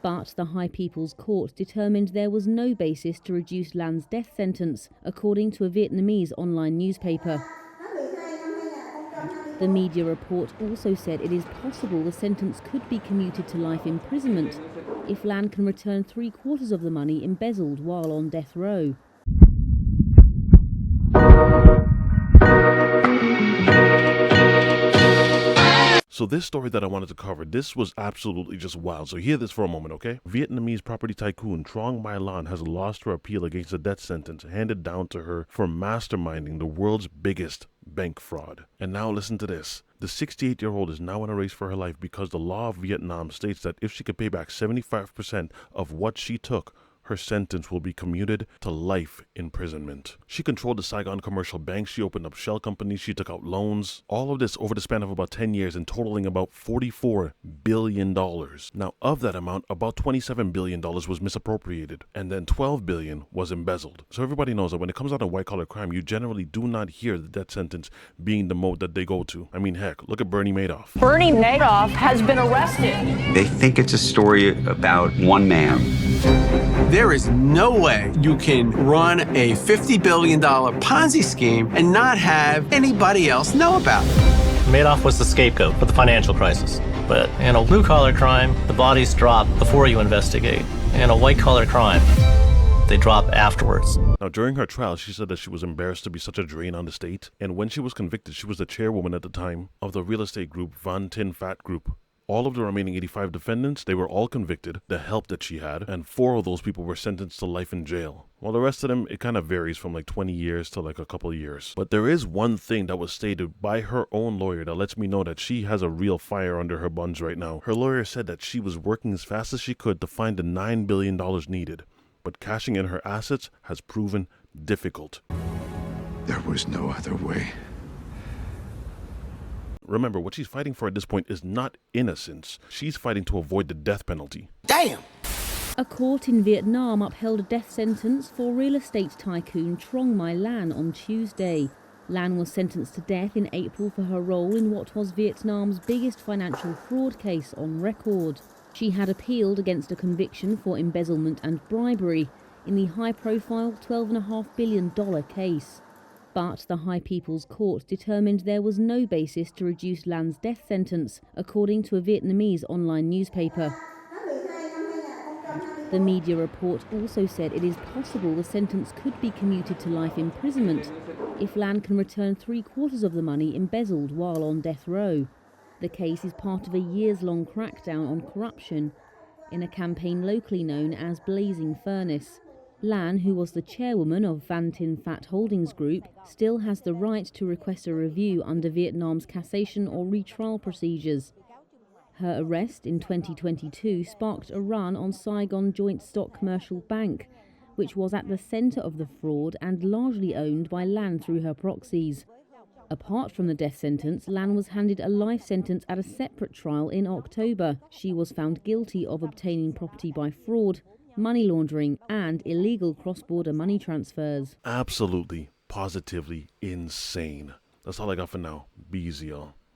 But the High People's Court determined there was no basis to reduce Lan's death sentence, according to a Vietnamese online newspaper. The media report also said it is possible the sentence could be commuted to life imprisonment if Lan can return 3/4 of the money embezzled while on death row. So this story that I wanted to cover, this was absolutely just wild. So hear this for a moment, okay? Vietnamese property tycoon Trong My Lan has lost her appeal against the death sentence handed down to her for masterminding the world's biggest bank fraud. And now listen to this. The 68-year-old is now in a race for her life because the law of Vietnam states that if she could pay back 75% of what she took, her sentence will be commuted to life imprisonment. She controlled the Saigon commercial bank, she opened up shell companies, she took out loans. All of this over the span of about 10 years and totaling about $44 billion. Now of that amount, about $27 billion was misappropriated and then $12 billion was embezzled. So everybody knows that when it comes down to white collar crime, you generally do not hear the death sentence being the mode that they go to. I mean, heck, look at Bernie Madoff. Bernie Madoff has been arrested. They think it's a story about one man. There is no way you can run a $50 billion Ponzi scheme and not have anybody else know about it. Madoff was the scapegoat for the financial crisis. But in a blue-collar crime, the bodies drop before you investigate. In a white-collar crime, they drop afterwards. Now, during her trial, she said that she was embarrassed to be such a drain on the state. And when she was convicted, she was the chairwoman at the time of the real estate group Van Tin Fat Group. All of the remaining 85 defendants, they were all convicted, the help that she had, and 4 of those people were sentenced to life in jail. While the rest of them, it kind of varies from like 20 years to like a couple of years. But there is one thing that was stated by her own lawyer that lets me know that she has a real fire under her buns right now. Her lawyer said that she was working as fast as she could to find the $9 billion needed, but cashing in her assets has proven difficult. There was no other way. Remember, what she's fighting for at this point is not innocence. She's fighting to avoid the death penalty. Damn! A court in Vietnam upheld a death sentence for real estate tycoon Trong My Lan on Tuesday. Lan was sentenced to death in April for her role in what was Vietnam's biggest financial fraud case on record. She had appealed against a conviction for embezzlement and bribery in the high-profile $12.5 billion case. But the High People's Court determined there was no basis to reduce Lan's death sentence, according to a Vietnamese online newspaper. The media report also said it is possible the sentence could be commuted to life imprisonment if Lan can return 3/4 of the money embezzled while on death row. The case is part of a years-long crackdown on corruption in a campaign locally known as Blazing Furnace. Lan, who was the chairwoman of Van Tin Fat Holdings Group, still has the right to request a review under Vietnam's cassation or retrial procedures. Her arrest in 2022 sparked a run on Saigon Joint Stock Commercial Bank, which was at the centre of the fraud and largely owned by Lan through her proxies. Apart from the death sentence, Lan was handed a life sentence at a separate trial in October. She was found guilty of obtaining property by fraud, money laundering and illegal cross-border money transfers. Absolutely, positively insane. That's all I got for now. Be easy, y'all.